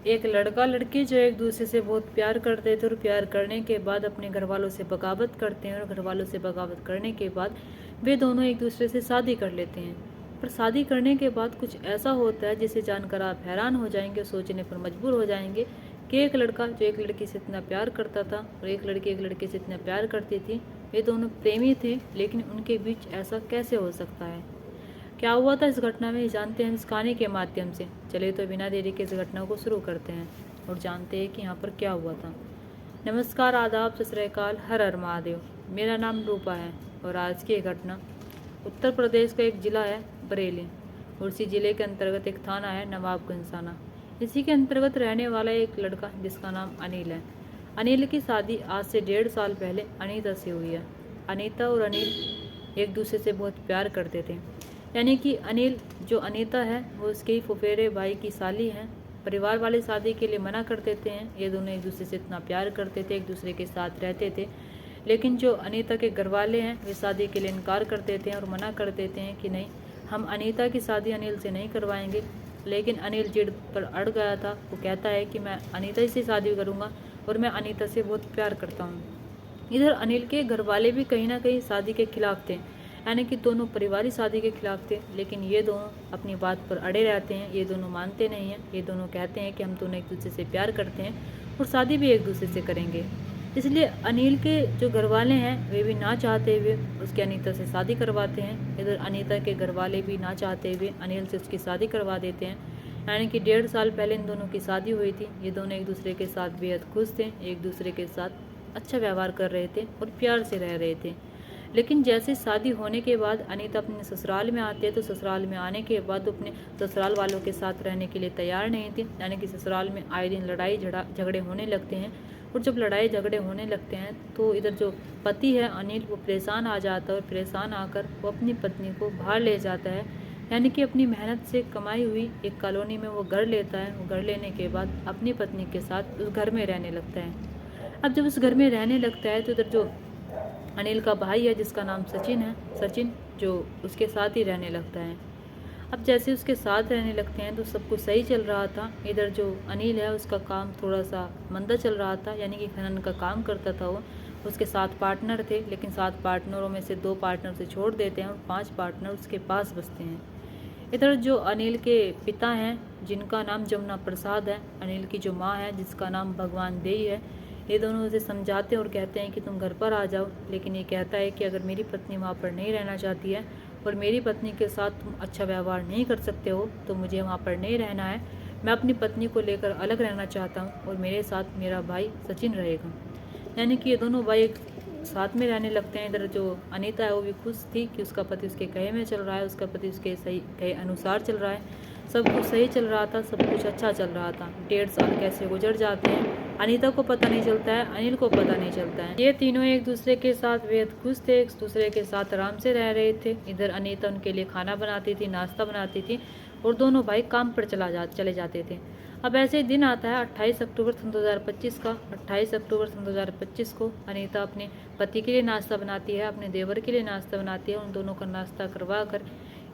एक लड़का लड़की जो एक दूसरे से बहुत प्यार करते थे और प्यार करने के बाद अपने घर वालों से बगावत करते हैं और घर वालों से बगावत करने के बाद वे दोनों एक दूसरे से शादी कर लेते हैं। पर शादी करने के बाद कुछ ऐसा होता है जिसे जानकर आप हैरान हो जाएंगे और सोचने पर मजबूर हो जाएंगे कि एक लड़का जो एक लड़की से इतना प्यार करता था और एक लड़की एक लड़के से इतना प्यार करती थी, वे दोनों प्रेमी थे, लेकिन उनके बीच ऐसा कैसे हो सकता है। क्या हुआ था इस घटना में, जानते हैं इस कहानी के माध्यम से। चलिए तो बिना देरी के इस घटना को शुरू करते हैं और जानते हैं कि यहाँ पर क्या हुआ था। नमस्कार, आदाब, सत श्री अकाल, हर हर महादेव। मेरा नाम रूपा है और आज की घटना उत्तर प्रदेश का एक ज़िला है बरेली और इसी ज़िले के अंतर्गत एक थाना है नवाबगंज थाना। इसी के अंतर्गत रहने वाला एक लड़का जिसका नाम अनिल है। अनिल की शादी आज से 1.5 साल पहले अनीता से हुई है। अनीता और अनिल एक दूसरे से बहुत प्यार करते थे, यानी कि अनिल जो अनीता है वो उसके ही फुफेरे भाई की साली हैं। परिवार वाले शादी के लिए मना कर देते हैं। ये दोनों एक दूसरे से इतना प्यार करते थे, एक दूसरे के साथ रहते थे, लेकिन जो अनीता के घर वाले हैं वे शादी के लिए इनकार कर देते हैं और मना कर देते हैं कि नहीं, हम अनीता की शादी अनिल से नहीं करवाएंगे। लेकिन अनिल जिद पर अड़ गया था। वो कहता है कि मैं अनीता से शादी करूँगा और मैं अनीता से बहुत प्यार करता हूँ। इधर अनिल के घर वाले भी कहीं ना कहीं शादी के खिलाफ थे, यानी कि दोनों परिवार शादी के खिलाफ थे, लेकिन ये दोनों अपनी बात पर अड़े रहते हैं। ये दोनों मानते नहीं हैं। ये दोनों कहते हैं कि हम दोनों एक दूसरे से प्यार करते हैं और शादी भी एक दूसरे से करेंगे। इसलिए अनिल के जो घर वाले हैं वे भी ना चाहते हुए उसके अनीता से शादी करवाते हैं। इधर अनीता के घर वाले भी ना चाहते हुए अनिल से उसकी शादी करवा देते हैं। यानी कि 1.5 साल पहले इन दोनों की शादी हुई थी। ये दोनों एक दूसरे के साथ बेहद खुश थे, एक दूसरे के साथ अच्छा व्यवहार कर रहे थे और प्यार से रह रहे थे। लेकिन जैसे शादी होने के बाद अनीता अपने ससुराल में आती है तो ससुराल में आने के बाद अपने ससुराल वालों के साथ रहने के लिए तैयार नहीं थी। यानी कि ससुराल में आए दिन लड़ाई झगड़े होने लगते हैं और जब लड़ाई झगड़े होने लगते हैं तो इधर जो पति है अनिल वो परेशान आ जाता है और परेशान आकर वो अपनी पत्नी को बाहर ले जाता है। यानी कि अपनी मेहनत से कमाई हुई एक कॉलोनी में वो घर लेता है। वो घर लेने के बाद अपनी पत्नी के साथ उस घर में रहने लगता है। अब जब उस घर में रहने लगता है तो इधर जो अनिल का भाई है जिसका नाम सचिन है, सचिन जो उसके साथ ही रहने लगता है। अब जैसे उसके साथ रहने लगते हैं तो सब कुछ सही चल रहा था। इधर जो अनिल है उसका काम थोड़ा सा मंदा चल रहा था, यानी कि खनन का काम करता था वो। उसके 7 पार्टनर थे, लेकिन 7 पार्टनरों में से 2 पार्टनर से छोड़ देते हैं और 5 पार्टनर उसके पास बसते हैं। इधर जो अनिल के पिता हैं जिनका नाम जमुना प्रसाद है, अनिल की जो माँ है जिसका नाम भगवान देई है, ये दोनों उसे समझाते हैं और कहते हैं कि तुम घर पर आ जाओ। लेकिन ये कहता है कि अगर मेरी पत्नी वहाँ पर नहीं रहना चाहती है और मेरी पत्नी के साथ तुम अच्छा व्यवहार नहीं कर सकते हो तो मुझे वहाँ पर नहीं रहना है। मैं अपनी पत्नी को लेकर अलग रहना चाहता हूँ और मेरे साथ मेरा भाई सचिन रहेगा। यानी कि ये दोनों भाई एक साथ में रहने लगते हैं। इधर जो अनीता है वो भी खुश थी कि उसका पति उसके कहे में चल रहा है, उसका पति उसके सही कहे अनुसार चल रहा है। सब कुछ सही चल रहा था, सब कुछ अच्छा चल रहा था। 1.5 साल कैसे गुजर जाते हैं अनीता को पता नहीं चलता है, अनिल को पता नहीं चलता है। ये तीनों एक दूसरे के साथ बेहद खुश थे, एक दूसरे के साथ आराम से रह रहे थे। इधर अनीता उनके लिए खाना बनाती थी, नाश्ता बनाती थी और दोनों भाई काम पर चले जाते थे। अब ऐसे ही दिन आता है 28 अक्टूबर सन 2025 का। 28 अक्टूबर सन 2025 को अनीता अपने पति के लिए नाश्ता बनाती है, अपने देवर के लिए नाश्ता बनाती है। उन दोनों का नाश्ता करवा कर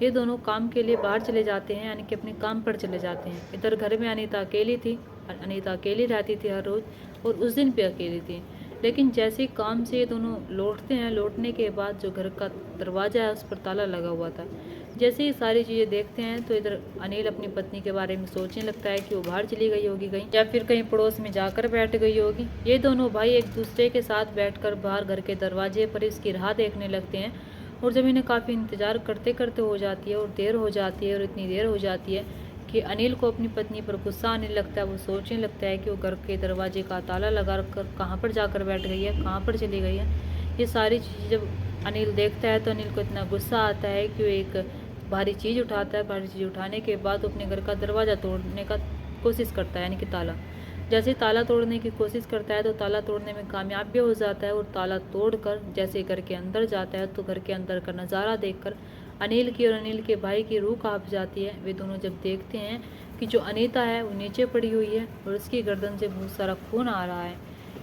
ये दोनों काम के लिए बाहर चले जाते हैं, यानी कि अपने काम पर चले जाते हैं। इधर घर में अनीता अकेली थी, अनीता अकेली रहती थी हर रोज़ और उस दिन भी अकेली थी। लेकिन जैसे ही काम से ये दोनों लौटते हैं, लौटने के बाद जो घर का दरवाज़ा है उस पर ताला लगा हुआ था। जैसे ही सारी चीज़ें देखते हैं तो इधर अनिल अपनी पत्नी के बारे में सोचने लगता है कि वो बाहर चली गई होगी कहीं, या फिर कहीं पड़ोस में जाकर बैठ गई होगी। ये दोनों भाई एक दूसरे के साथ बैठकर बाहर घर के दरवाजे पर इसकी राह देखने लगते हैं और जब इन्हें काफ़ी इंतज़ार करते करते हो जाती है और देर हो जाती है और इतनी देर हो जाती है कि अनिल को अपनी पत्नी पर गुस्सा आने लगता है। वो सोचने लगता है कि वो घर के दरवाजे का ताला लगा कर कहाँ पर जाकर बैठ गई है, कहाँ पर चली गई है। ये सारी चीज़ें जब अनिल देखता है तो अनिल को इतना गुस्सा आता है कि वो एक भारी चीज़ उठाता है। भारी चीज़ उठाने के बाद वो अपने घर का दरवाज़ा तोड़ने का कोशिश करता है, यानी कि ताला। जैसे ताला तोड़ने की कोशिश करता है तो ताला तोड़ने में कामयाब भी हो जाता है और ताला तोड़कर जैसे घर के अंदर जाता है तो घर के अंदर का नज़ारा देखकर अनिल की और अनिल के भाई की रूह कांप जाती है। वे दोनों जब देखते हैं कि जो अनीता है वो नीचे पड़ी हुई है और उसकी गर्दन से बहुत सारा खून आ रहा है।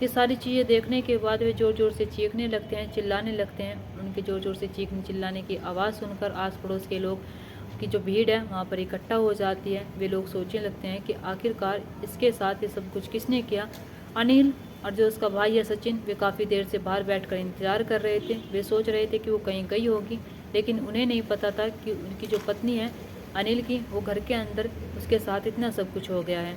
ये सारी चीज़ें देखने के बाद वे ज़ोर ज़ोर से चीखने लगते हैं, चिल्लाने लगते हैं। उनके ज़ोर ज़ोर से चीखने चिल्लाने की आवाज़ सुनकर आस पड़ोस के लोग की जो भीड़ है वहाँ पर इकट्ठा हो जाती है। वे लोग सोचने लगते हैं कि आखिरकार इसके साथ ये सब कुछ किसने किया। अनिल और जो उसका भाई है सचिन, वे काफ़ी देर से बाहर बैठकर इंतज़ार कर रहे थे। वे सोच रहे थे कि वो कहीं गई होगी, लेकिन उन्हें नहीं पता था कि उनकी जो पत्नी है अनिल की, वो घर के अंदर उसके साथ इतना सब कुछ हो गया है।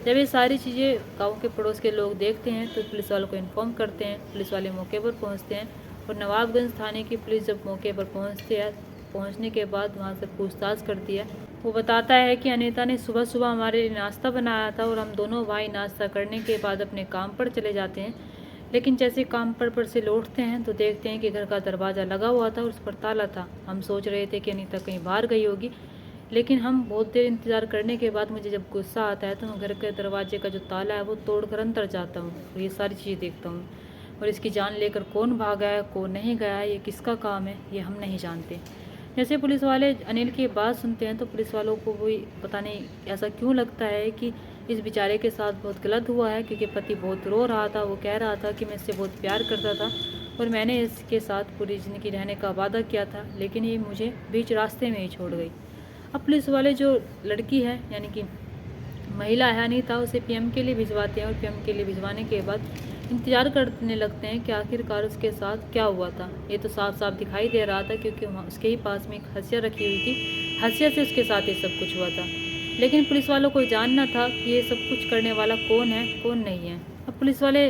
जब ये सारी चीज़ें गाँव के पड़ोस के लोग देखते हैं तो पुलिस वालों को इन्फॉर्म करते हैं। पुलिस वाले मौके पर पहुँचते हैं और नवाबगंज थाने की पुलिस जब मौके पर पहुँचती है, पहुँचने के बाद वहाँ से पूछताछ करती है। वो बताता है कि अनीता ने सुबह सुबह हमारे लिए नाश्ता बनाया था और हम दोनों भाई नाश्ता करने के बाद अपने काम पर चले जाते हैं। लेकिन जैसे काम पर से लौटते हैं तो देखते हैं कि घर का दरवाज़ा लगा हुआ था और उस पर ताला था। हम सोच रहे थे कि अनीता कहीं बाहर गई होगी, लेकिन हम बहुत देर इंतज़ार करने के बाद मुझे जब गुस्सा आता है तो मैं घर के दरवाजे का जो ताला है वो तोड़कर अंदर जाता हूँ और ये सारी चीज़ें देखता हूँ। और इसकी जान लेकर कौन भागा है, कौन नहीं गया है, ये किसका काम है, ये हम नहीं जानते। जैसे पुलिस वाले अनिल की बात सुनते हैं तो पुलिस वालों को भी पता नहीं ऐसा क्यों लगता है कि इस बेचारे के साथ बहुत गलत हुआ है, क्योंकि पति बहुत रो रहा था। वो कह रहा था कि मैं इससे बहुत प्यार करता था और मैंने इसके साथ पूरी ज़िंदगी रहने का वादा किया था, लेकिन ये मुझे बीच रास्ते में ही छोड़ गई। अब पुलिस वाले जो लड़की है यानी कि महिला है अनीता, उसे पीएम के लिए भिजवाते हैं और पीएम के लिए भिजवाने के बाद इंतज़ार करने लगते हैं कि आखिरकार उसके साथ क्या हुआ था। ये तो साफ साफ दिखाई दे रहा था क्योंकि वहाँ उसके ही पास में एक हंसिया रखी हुई थी, हंसिया से उसके साथ ये सब कुछ हुआ था। लेकिन पुलिस वालों को जानना था कि ये सब कुछ करने वाला कौन है, कौन नहीं है। अब पुलिस वाले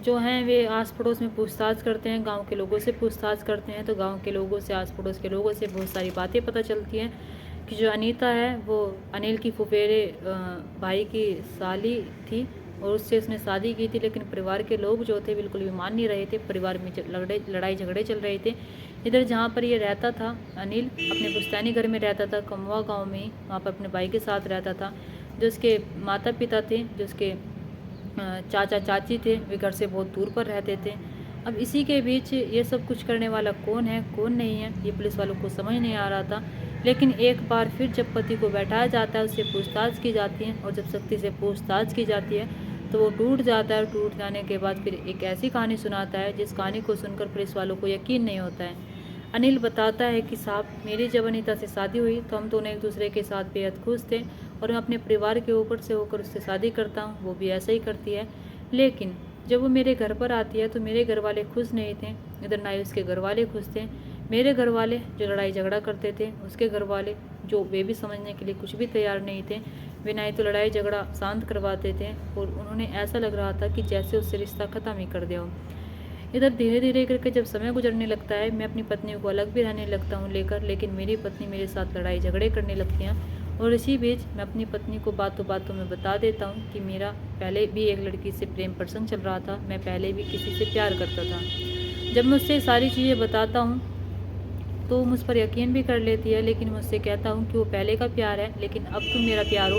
जो हैं वे आस पड़ोस में पूछताछ करते हैं, गांव के लोगों से पूछताछ करते हैं। तो गांव के लोगों से, आस पड़ोस के लोगों से बहुत सारी बातें पता चलती हैं कि जो अनीता है वो अनिल की फुफेरे भाई की साली थी और उससे उसने शादी की थी। लेकिन परिवार के लोग जो थे बिल्कुल भी मान नहीं रहे थे। परिवार में लड़ाई झगड़े चल रहे थे। इधर जहाँ पर ये रहता था अनिल, अपने पुश्तैनी घर में रहता था, कमवा गांव में, वहाँ पर अपने भाई के साथ रहता था। जो उसके माता पिता थे, जो उसके चाचा चाची थे, वे घर से बहुत दूर पर रहते थे। अब इसी के बीच ये सब कुछ करने वाला कौन है, कौन नहीं है, ये पुलिस वालों को समझ नहीं आ रहा था। लेकिन एक बार फिर जब पति को बैठाया जाता है, उससे पूछताछ की जाती है और जब सख्ती से पूछताछ की जाती है तो वो टूट जाता है। टूट जाने के बाद फिर एक ऐसी कहानी सुनाता है जिस कहानी को सुनकर पुलिस वालों को यकीन नहीं होता है। अनिल बताता है कि साहब, मेरी जब अनीता से शादी हुई तो हम दोनों एक दूसरे के साथ बेहद खुश थे और मैं अपने परिवार के ऊपर से होकर उससे शादी करता हूँ, वो भी ऐसा ही करती है। लेकिन जब वो मेरे घर पर आती है तो मेरे घर वाले खुश नहीं थे, इधर ना ही उसके घर वाले खुश थे। मेरे घर वाले जो लड़ाई झगड़ा करते थे, उसके घर वाले जो वे भी समझने के लिए कुछ भी तैयार नहीं थे। वे ना ही तो लड़ाई झगड़ा शांत करवाते थे और उन्होंने ऐसा लग रहा था कि जैसे उससे रिश्ता ख़त्म ही कर दिया हो। इधर धीरे धीरे करके जब समय गुजरने लगता है, मैं अपनी पत्नी को अलग भी रहने लगता हूँ लेकिन मेरी पत्नी मेरे साथ लड़ाई झगड़े करने लगती हैं। और इसी बीच मैं अपनी पत्नी को बातों बातों में बता देता हूँ कि मेरा पहले भी एक लड़की से प्रेम प्रसंग चल रहा था, मैं पहले भी किसी से प्यार करता था। जब मैं उससे सारी चीज़ें बताता हूँ तो मुझ पर यकीन भी कर लेती है, लेकिन मैं उससे कहता हूँ कि वो पहले का प्यार है, लेकिन अब तुम मेरा प्यार हो,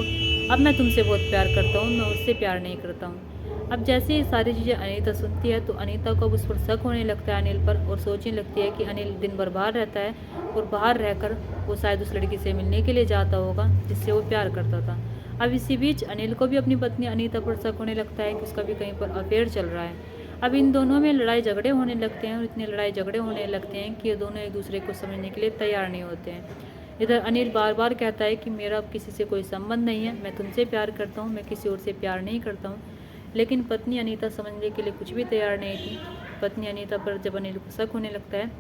अब मैं तुमसे बहुत प्यार करता हूँ, मैं उससे प्यार नहीं करता हूँ। अब जैसे ये सारी चीज़ें अनीता सुनती है तो अनीता को उस पर शक होने लगता है अनिल पर, और सोचने लगती है कि अनिल दिन भर बाहर रहता है और बाहर रहकर वो शायद उस लड़की से मिलने के लिए जाता होगा जिससे वो प्यार करता था। अब इसी बीच अनिल को भी अपनी पत्नी अनीता पर शक होने लगता है कि उसका भी कहीं पर अफेयर चल रहा है। अब इन दोनों में लड़ाई झगड़े होने लगते हैं और इतने लड़ाई झगड़े होने लगते हैं कि ये दोनों एक दूसरे को समझने के लिए तैयार नहीं होते हैं। इधर अनिल बार बार कहता है कि मेरा अब किसी से कोई संबंध नहीं है, मैं तुमसे प्यार करता हूँ, मैं किसी और से प्यार नहीं करता हूँ। लेकिन पत्नी अनीता समझने के लिए कुछ भी तैयार नहीं थी। पत्नी अनीता पर जब अनिल को शक होने लगता है,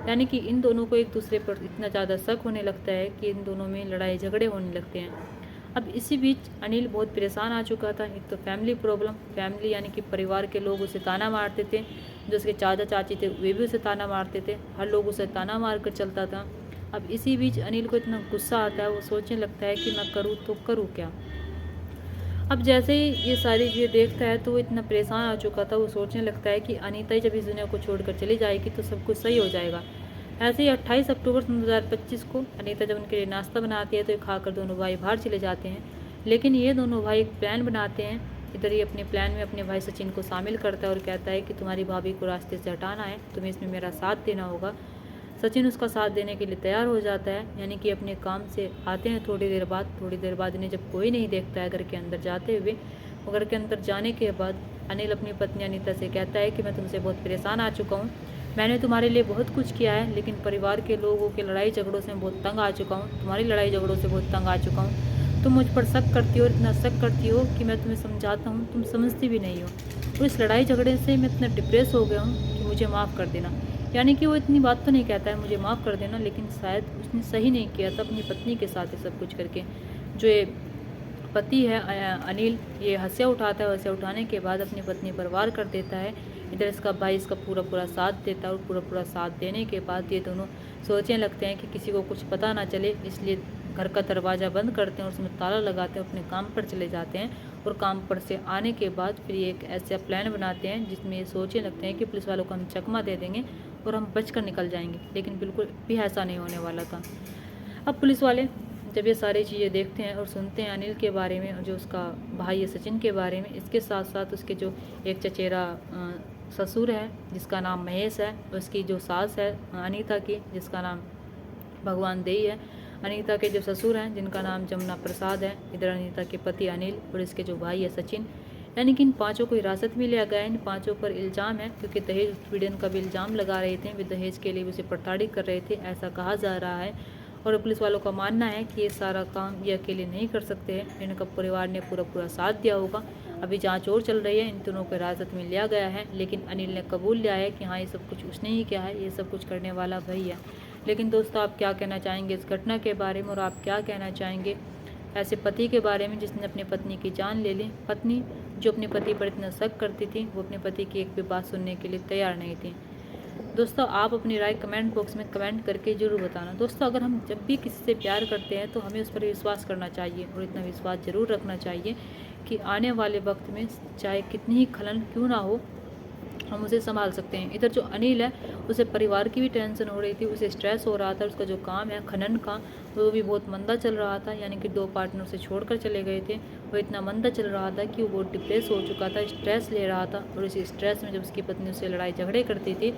यानी कि इन दोनों को एक दूसरे पर इतना ज़्यादा शक होने लगता है कि इन दोनों में लड़ाई झगड़े होने लगते हैं। अब इसी बीच अनिल बहुत परेशान आ चुका था। एक तो फैमिली प्रॉब्लम, फैमिली यानी कि परिवार के लोग उसे ताना मारते थे, जो उसके चाचा चाची थे वे भी उसे ताना मारते थे, हर लोग उसे ताना मार कर चलता था। अब इसी बीच अनिल को इतना गुस्सा आता है, वो सोचने लगता है कि मैं करूँ तो करूँ क्या। अब जैसे ही ये सारी चीज़ें देखता है तो वो इतना परेशान आ चुका था, वो सोचने लगता है कि अनीता ही जब इस दुनिया को छोड़कर चली जाएगी तो सब कुछ सही हो जाएगा। ऐसे ही 28 अक्टूबर 2025 को अनीता जब उनके लिए नाश्ता बनाती है तो ये खाकर दोनों भाई बाहर चले जाते हैं। लेकिन ये दोनों भाई एक प्लान बनाते हैं। इधर ही अपने प्लान में अपने भाई सचिन को शामिल करता है और कहता है कि तुम्हारी भाभी को रास्ते से हटाना है, तुम्हें इसमें मेरा साथ देना होगा। सचिन उसका साथ देने के लिए तैयार हो जाता है, यानी कि अपने काम से आते हैं थोड़ी देर बाद इन्हें जब कोई नहीं देखता है घर के अंदर जाते हुए, और घर के अंदर जाने के बाद अनिल अपनी पत्नी अनीता से कहता है कि मैं तुमसे बहुत परेशान आ चुका हूँ, मैंने तुम्हारे लिए बहुत कुछ किया है, लेकिन परिवार के लोगों के लड़ाई झगड़ों से मैं बहुत तंग आ चुका हूँ, तुम्हारी लड़ाई झगड़ों से बहुत तंग आ चुका हूँ। तुम मुझ पर शक करती हो, इतना शक करती हो कि मैं तुम्हें समझाता हूँ तुम समझती भी नहीं हो। और इस लड़ाई झगड़े से मैं इतना डिप्रेस हो गया हूँ कि मुझे माफ़ कर देना। यानी कि वो इतनी बात तो नहीं कहता है मुझे माफ़ कर देना, लेकिन शायद उसने सही नहीं किया था अपनी पत्नी के साथ ये सब कुछ करके। जो ये पति है अनिल, ये हंसिया उठाता है, हंसिया उठाने के बाद अपनी पत्नी पर वार कर देता है। इधर इसका भाई इसका पूरा साथ देता है, और पूरा साथ देने के बाद ये दोनों सोचने लगते हैं कि किसी को कुछ पता ना चले, इसलिए घर का दरवाज़ा बंद करते हैं और उसमें ताला लगाते हैं, अपने काम पर चले जाते हैं। और काम पर से आने के बाद फिर ये एक ऐसा प्लान बनाते हैं जिसमें ये सोचने लगते हैं कि पुलिस वालों को हम चकमा दे देंगे और हम बचकर निकल जाएंगे, लेकिन बिल्कुल भी ऐसा नहीं होने वाला था। अब पुलिस वाले जब ये सारी चीज़ें देखते हैं और सुनते हैं अनिल के बारे में और जो उसका भाई है सचिन के बारे में, इसके साथ साथ उसके जो एक चचेरा ससुर है जिसका नाम महेश है, और उसकी जो सास है अनीता की जिसका नाम भगवान देई है, अनीता के जो ससुर हैं जिनका नाम जमुना प्रसाद है, इधर अनीता के पति अनिल और इसके जो भाई है सचिन, यानी कि इन पांचों को हिरासत में लिया गया है। इन पांचों पर इल्ज़ाम है क्योंकि दहेज उत्पीड़न का भी इल्ज़ाम लगा रहे थे, वे दहेज के लिए उसे प्रताड़ित कर रहे थे, ऐसा कहा जा रहा है। और पुलिस वालों का मानना है कि ये सारा काम ये अकेले नहीं कर सकते हैं, इनका परिवार ने पूरा साथ दिया होगा। अभी जांच और चल रही है, इन दोनों को हिरासत में लिया गया है, लेकिन अनिल ने कबूल लिया है कि हाँ ये सब कुछ उसने ही किया है, ये सब कुछ करने वाला वही है। लेकिन दोस्तों आप क्या कहना चाहेंगे इस घटना के बारे में, और आप क्या कहना चाहेंगे ऐसे पति के बारे में जिसने अपनी पत्नी की जान ले ली। पत्नी जो अपने पति पर इतना शक करती थी, वो अपने पति की एक भी बात सुनने के लिए तैयार नहीं थी। दोस्तों आप अपनी राय कमेंट बॉक्स में कमेंट करके ज़रूर बताना। दोस्तों अगर हम जब भी किसी से प्यार करते हैं तो हमें उस पर विश्वास करना चाहिए, और इतना विश्वास ज़रूर रखना चाहिए कि आने वाले वक्त में चाहे कितनी ही खलन क्यों ना हो, हम उसे संभाल सकते हैं। इधर जो अनिल है उसे परिवार की भी टेंशन हो रही थी, उसे स्ट्रेस हो रहा था, उसका जो काम है खनन का वो भी बहुत मंदा चल रहा था, यानी कि 2 पार्टनर उसे छोड़कर चले गए थे। वो इतना मंदा चल रहा था कि वो बहुत डिप्रेस हो चुका था, स्ट्रेस ले रहा था, और इसी स्ट्रेस में जब उसकी पत्नी उससे लड़ाई झगड़े करती थी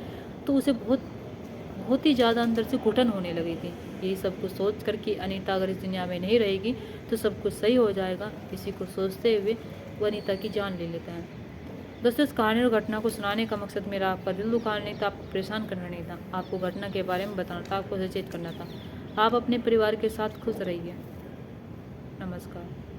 तो उसे बहुत ही ज़्यादा अंदर से घुटन होने लगी थी। यही सब कुछ सोच कर कि अनीता अगर इस दुनिया में नहीं रहेगी तो सब कुछ सही हो जाएगा, इसी को सोचते हुए वो अनीता की जान ले लेता है। दोस्तों इस कहानी और घटना को सुनाने का मकसद मेरा आपका दिल दुखाना नहीं था, आपको परेशान करना नहीं था, आपको घटना के बारे में बताना था, आपको सचेत करना था। आप अपने परिवार के साथ खुश रहिए। नमस्कार।